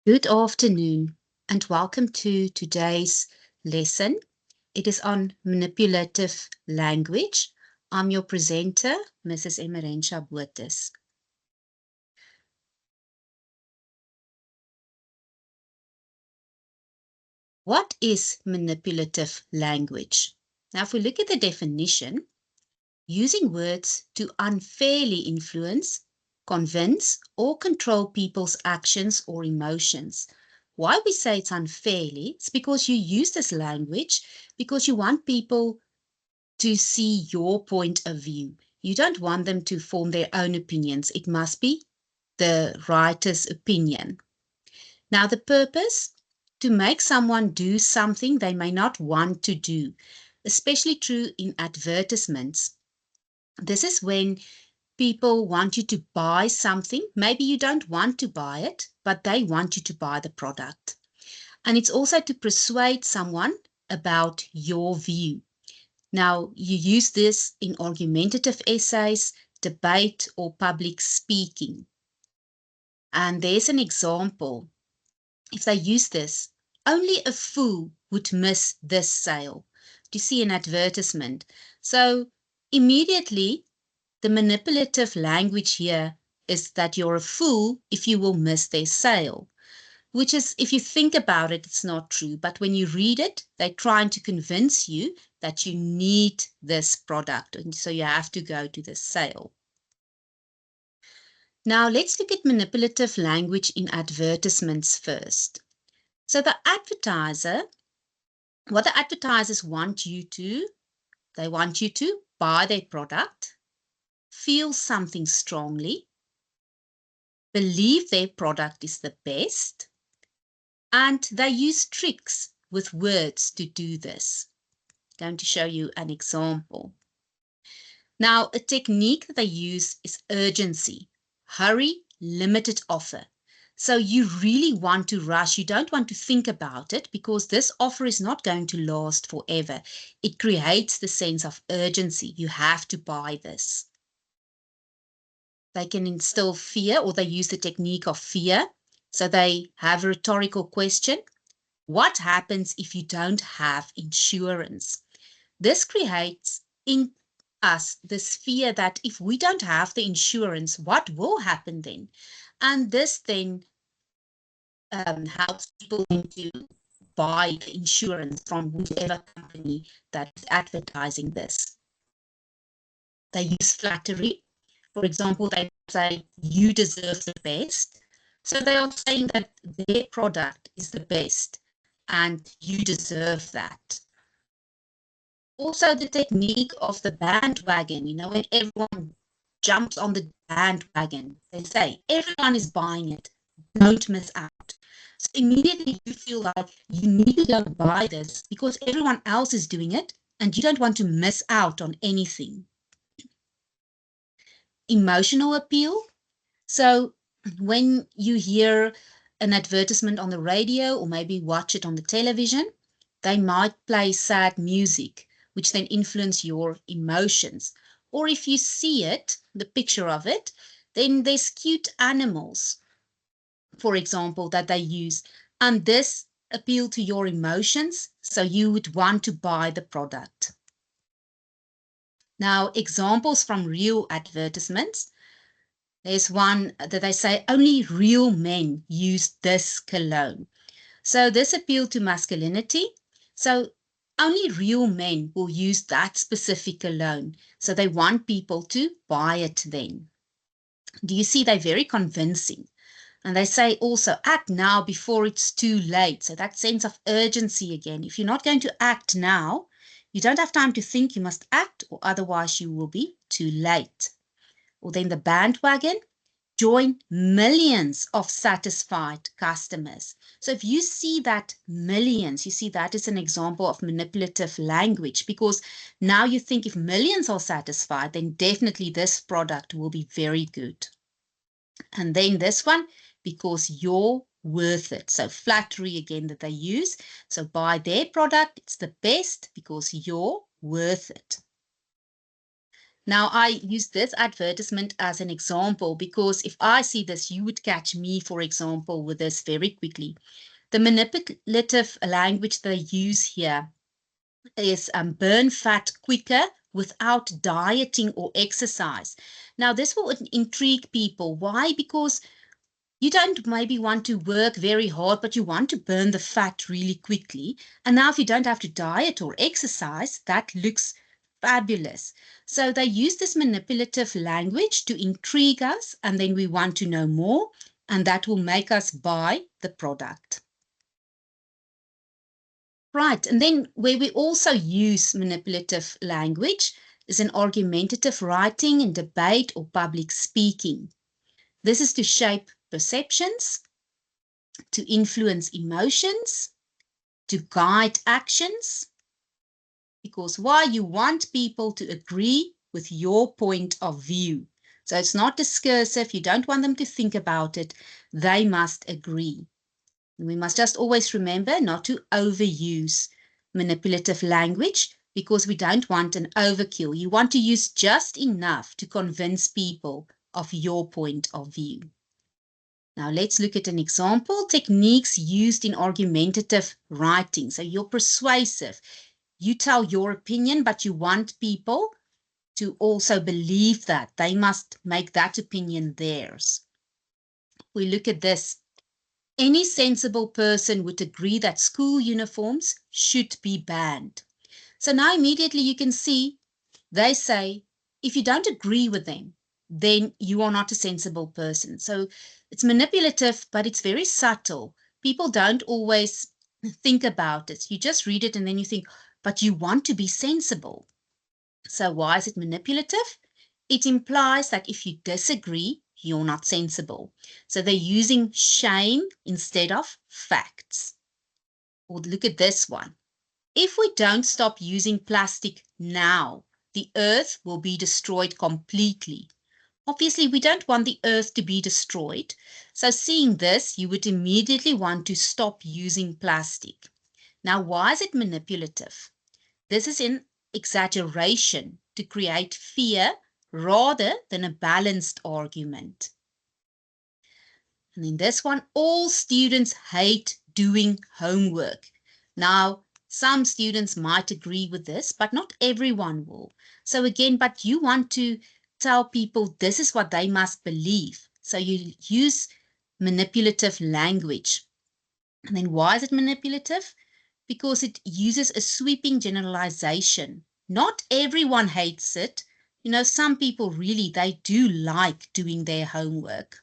Good afternoon and welcome to today's lesson. It is on manipulative language. I'm your presenter, Mrs. Emerensha Botha. What is manipulative language? Now, if we look at the definition, using words to unfairly influence, convince, or control people's actions or emotions. Why we say it's unfairly? It's because you use this language because you want people to see your point of view. You don't want them to form their own opinions. It must be the writer's opinion. Now, the purpose to make someone do something they may not want to do, especially true in advertisements. This is when people want you to buy something. Maybe you don't want to buy it, but they want you to buy the product. And it's also to persuade someone about your view. Now, you use this in argumentative essays, debate, or public speaking. And there's an example. If they use this, only a fool would miss this sale. Do you see an advertisement? So immediately, the manipulative language here is that you're a fool if you will miss their sale, which is, if you think about it, it's not true. But when you read it, they're trying to convince you that you need this product. And so you have to go to this sale. Now let's look at manipulative language in advertisements first. So what the advertisers want you to, they want you to buy their product, feel something strongly, believe their product is the best, and they use tricks with words to do this. I'm going to show you an example. Now, a technique that they use is urgency. Hurry, limited offer. So you really want to rush. You don't want to think about it because this offer is not going to last forever. It creates the sense of urgency. You have to buy this. They can instill fear, or they use the technique of fear. So they have a rhetorical question. What happens if you don't have insurance? This creates in us this fear that if we don't have the insurance, what will happen then? And this then helps people to buy the insurance from whichever company that is advertising this. They use flattery. For example, they say, you deserve the best. So they are saying that their product is the best and you deserve that. Also, the technique of the bandwagon, when everyone jumps on the bandwagon, they say, everyone is buying it, don't miss out. So immediately you feel like you need to go buy this because everyone else is doing it and you don't want to miss out on anything. Emotional appeal. So when you hear an advertisement on the radio or maybe watch it on the television, they might play sad music, which then influence your emotions. Or if you see it, the picture of it, then there's cute animals, for example, that they use. And this appeal to your emotions, so you would want to buy the product. Now, examples from real advertisements. There's one that they say only real men use this cologne. So this appealed to masculinity. So only real men will use that specific cologne. So they want people to buy it then. Do you see they're very convincing? And they say also act now before it's too late. So that sense of urgency again. If you're not going to act now, you don't have time to think, you must act or otherwise you will be too late. Or then the bandwagon. Join millions of satisfied customers. So if you see that millions, you see that is an example of manipulative language because now you think if millions are satisfied, then definitely this product will be very good. And then this one, because you're worth it. So flattery again that they use. So buy their product, it's the best because you're worth it. Now, I use this advertisement as an example because if I see this, you would catch me, for example, with this very quickly. The manipulative language they use here is burn fat quicker without dieting or exercise. Now, this will intrigue people. Why? Because you don't maybe want to work very hard, but you want to burn the fat really quickly. And now if you don't have to diet or exercise, that looks fabulous. So they use this manipulative language to intrigue us, and then we want to know more, and that will make us buy the product. Right, and then where we also use manipulative language is in argumentative writing and debate or public speaking. This is to shape perceptions, to influence emotions, to guide actions, because why? You want people to agree with your point of view. So it's not discursive, you don't want them to think about it, they must agree. And we must just always remember not to overuse manipulative language because we don't want an overkill. You want to use just enough to convince people of your point of view. Now let's look at an example. Techniques used in argumentative writing. So you're persuasive. You tell your opinion, but you want people to also believe that. They must make that opinion theirs. We look at this. Any sensible person would agree that school uniforms should be banned. So now immediately you can see they say, if you don't agree with them, then you are not a sensible person. So it's manipulative, but it's very subtle. People don't always think about it. You just read it and then you think, but you want to be sensible. So why is it manipulative? It implies that if you disagree, you're not sensible. So they're using shame instead of facts. Or look at this one. If we don't stop using plastic now, the earth will be destroyed completely. Obviously, we don't want the earth to be destroyed. So seeing this, you would immediately want to stop using plastic. Now, why is it manipulative? This is an exaggeration to create fear rather than a balanced argument. And in this one, all students hate doing homework. Now, some students might agree with this, but not everyone will. So again, but you want to tell people this is what they must believe. So you use manipulative language. And then why is it manipulative? Because it uses a sweeping generalization. Not everyone hates it. You know, some people really, they do like doing their homework.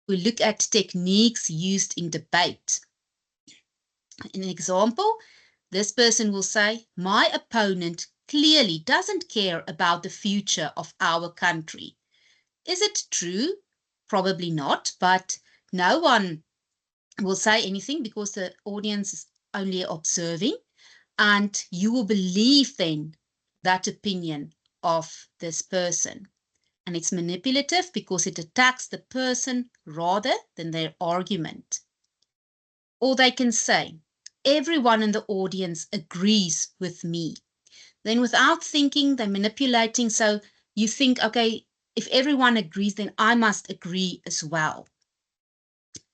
We look at techniques used in debate. An example, this person will say, my opponent clearly doesn't care about the future of our country. Is it true? Probably not, but no one will say anything because the audience is only observing, and you will believe then that opinion of this person. And it's manipulative because it attacks the person rather than their argument. Or they can say, everyone in the audience agrees with me. Then without thinking, they're manipulating. So you think, okay, if everyone agrees, then I must agree as well.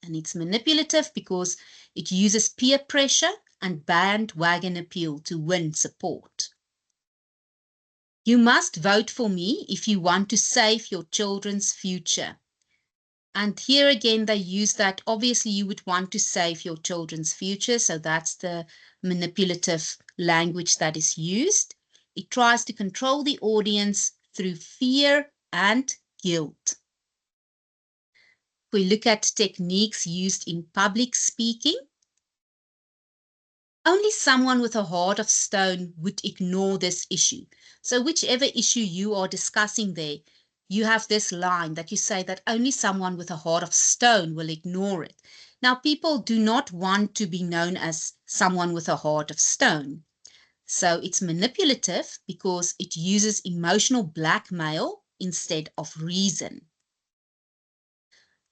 And it's manipulative because it uses peer pressure and bandwagon appeal to win support. You must vote for me if you want to save your children's future. And here again, they use that. Obviously, you would want to save your children's future. So that's the manipulative language that is used. It tries to control the audience through fear and guilt. We look at techniques used in public speaking. Only someone with a heart of stone would ignore this issue. So whichever issue you are discussing there, you have this line that you say that only someone with a heart of stone will ignore it. Now, people do not want to be known as someone with a heart of stone. So it's manipulative because it uses emotional blackmail instead of reason.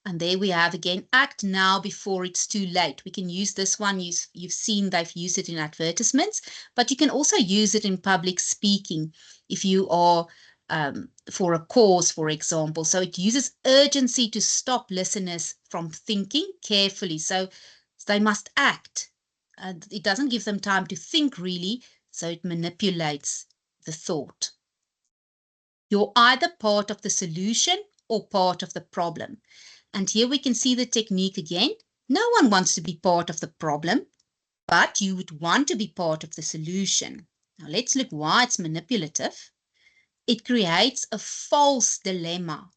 And there we have again, act now before it's too late. We can use this one. You've seen they've used it in advertisements, but you can also use it in public speaking if you are for a cause, for example. So it uses urgency to stop listeners from thinking carefully. So they must act. And it doesn't give them time to think really, so it manipulates the thought. You're either part of the solution or part of the problem. And here we can see the technique again. No one wants to be part of the problem, but you would want to be part of the solution. Now let's look why it's manipulative. It creates a false dilemma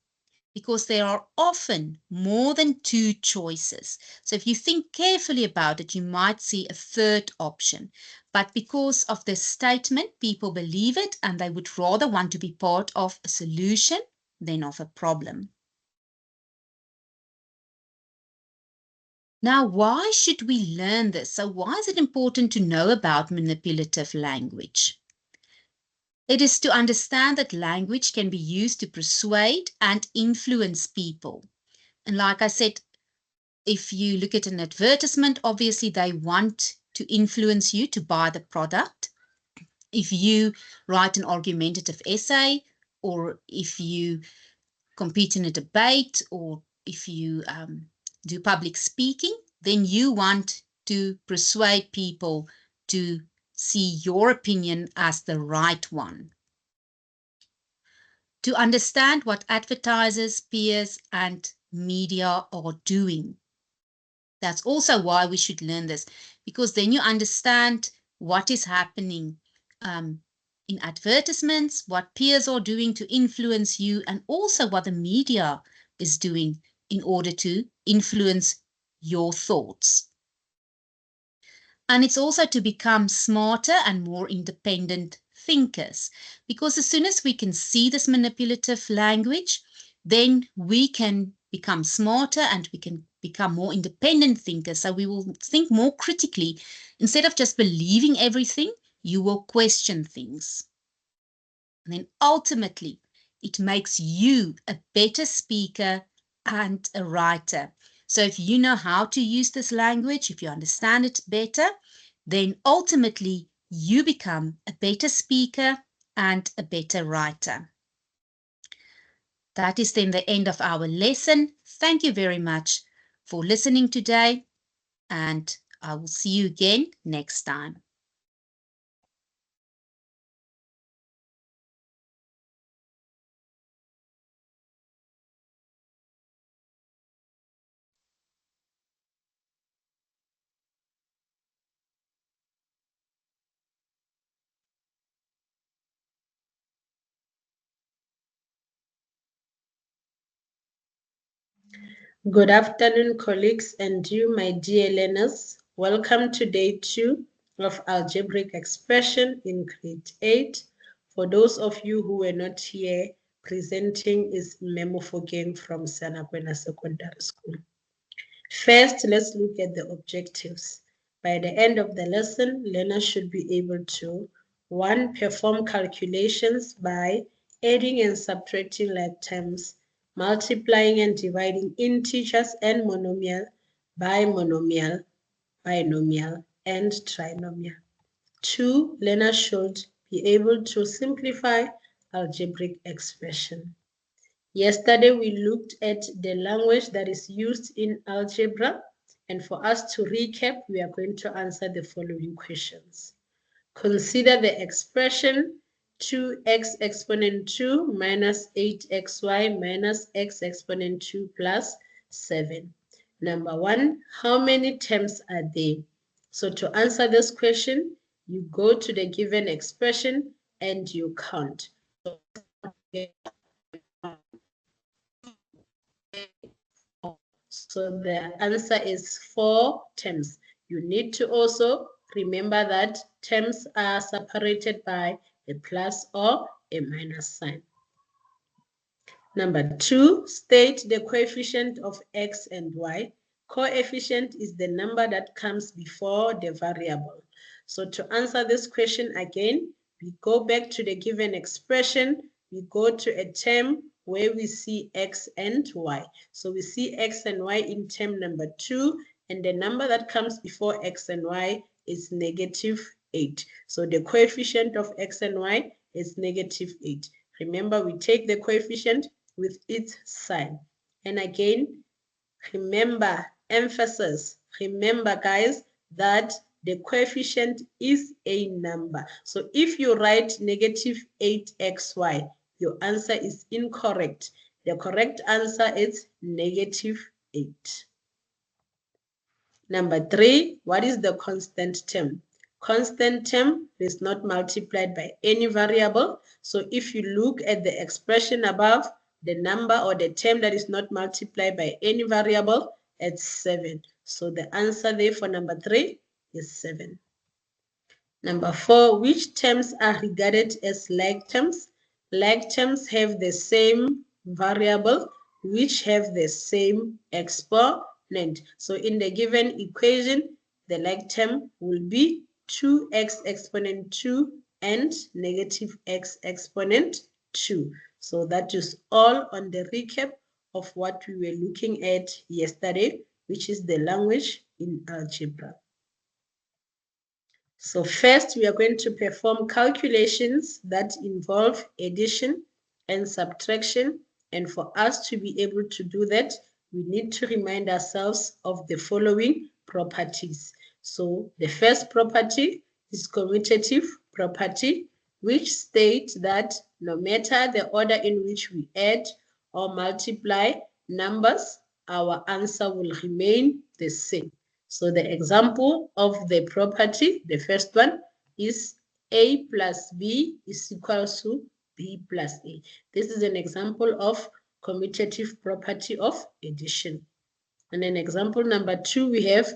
because there are often more than two choices. So if you think carefully about it, you might see a third option. But because of this statement, people believe it and they would rather want to be part of a solution than of a problem. Now, why should we learn this? So why is it important to know about manipulative language? It is to understand that language can be used to persuade and influence people. And like I said, if you look at an advertisement, obviously they want to influence you to buy the product. If you write an argumentative essay, or if you compete in a debate, or if you do public speaking, then you want to persuade people to see your opinion as the right one. To understand what advertisers, peers, and media are doing. That's also why we should learn this, because then you understand what is happening in advertisements, what peers are doing to influence you, and also what the media is doing in order to influence your thoughts. And it's also to become smarter and more independent thinkers, because as soon as we can see this manipulative language, then we can become smarter and we can become more independent thinkers. So we will think more critically. Instead of just believing everything, you will question things. And then ultimately, it makes you a better speaker and a writer. So if you know how to use this language, if you understand it better, then ultimately you become a better speaker and a better writer. That is then the end of our lesson. Thank you very much for listening today, and I will see you again next time. Good afternoon, colleagues, and you, my dear learners. Welcome to day 2 of algebraic expression in grade 8. For those of you who were not here, presenting is Memo Fogeng from Sanakwena Secondary School. First, let's look at the objectives. By the end of the lesson, learners should be able to 1. Perform calculations by adding and subtracting like terms, multiplying and dividing integers and monomial by monomial, binomial, and trinomial. 2. Learners should be able to simplify algebraic expression. Yesterday, we looked at the language that is used in algebra, and for us to recap, we are going to answer the following questions. Consider the expression 2x exponent 2 minus 8xy minus x exponent 2 plus 7. Number 1, how many terms are there? So to answer this question, you go to the given expression and you count. So the answer is 4 terms. You need to also remember that terms are separated by a plus or a minus sign. Number 2, state the coefficient of x and y. Coefficient is the number that comes before the variable. So to answer this question again, we go back to the given expression, we go to a term where we see x and y. So we see x and y in term number 2, and the number that comes before x and y is -8. So the coefficient of x and y is -8. Remember, we take the coefficient with its sign. And again, remember, emphasis, remember guys, that the coefficient is a number. So if you write -8xy, your answer is incorrect. The correct answer is -8. Number 3, what is the constant term? Constant term is not multiplied by any variable. So if you look at the expression above, the number or the term that is not multiplied by any variable, it's 7. So the answer there for number 3 is 7. Number 4, which terms are regarded as like terms? Like terms have the same variable which have the same exponent. So in the given equation, the like term will be 2x exponent 2 and -x exponent 2. So that is all on the recap of what we were looking at yesterday, which is the language in algebra. So first, we are going to perform calculations that involve addition and subtraction. And for us to be able to do that, we need to remind ourselves of the following properties. So the first property is commutative property, which states that no matter the order in which we add or multiply numbers, our answer will remain the same. So the example of the property, the first one, is A plus B is equal to B plus A. This is an example of commutative property of addition. And then example number 2, we have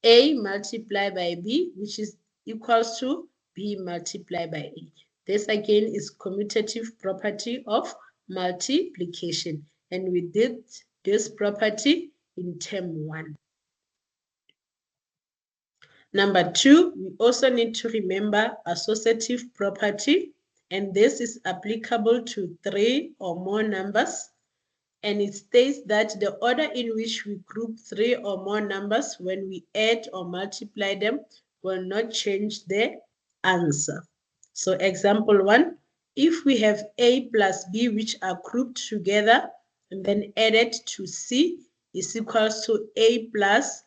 A multiplied by B, which is equals to B multiplied by A. This again is commutative property of multiplication. And we did this property in term 1. Number 2, we also need to remember associative property, and this is applicable to 3 or more numbers. And it states that the order in which we group 3 or more numbers when we add or multiply them will not change the answer. So example 1, if we have A plus B which are grouped together and then added to C is equals to A plus